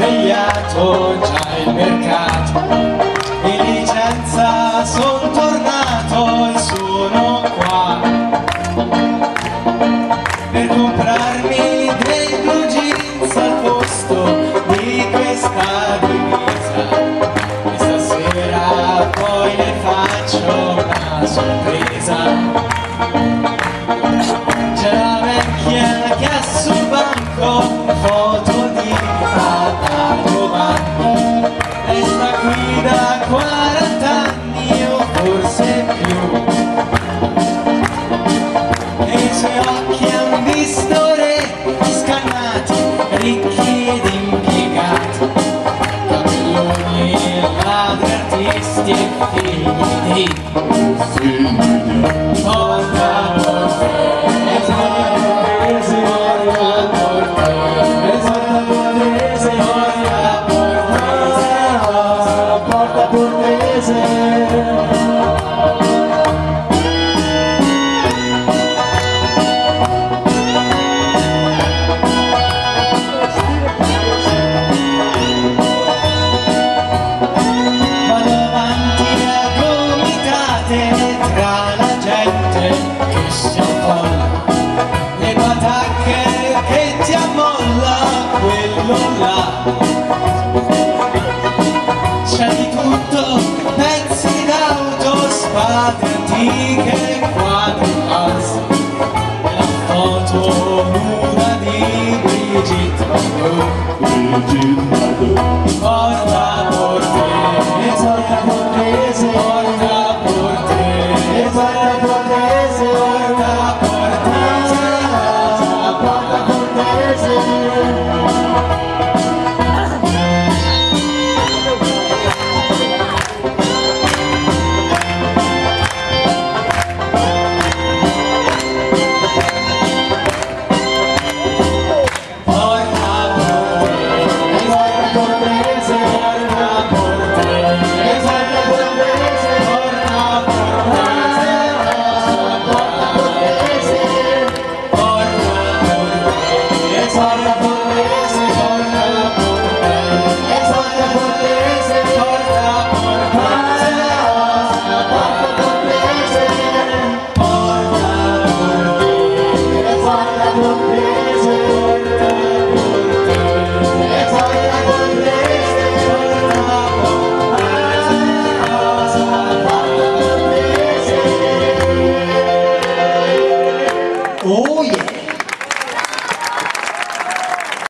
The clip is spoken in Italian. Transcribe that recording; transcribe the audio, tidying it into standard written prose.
svegliato già il mercato, in licenza son tornato e sono qua per comprarmi dei blue jeans al posto di questa divisa, e stasera poi le faccio una sorpresa. C'è la vecchia che ha sul banco foto di Mario Vanni, lei sta qui da 40 anni o forse più, e i suoi occhi han visto re scannati, ricchi ed impiegati, capelloni, ladri, artisti e figli di tra la gente che si affolla, le patacche che ti ammolla quello là. C'è di tutto, pezzi d'auto, spade antiche, quadri falsi, e la foto nuda di Brigitte Bardot. Porta Portese, porta Portese, porta Portese, porta Portese, porta Portese, porta Portese. Oh,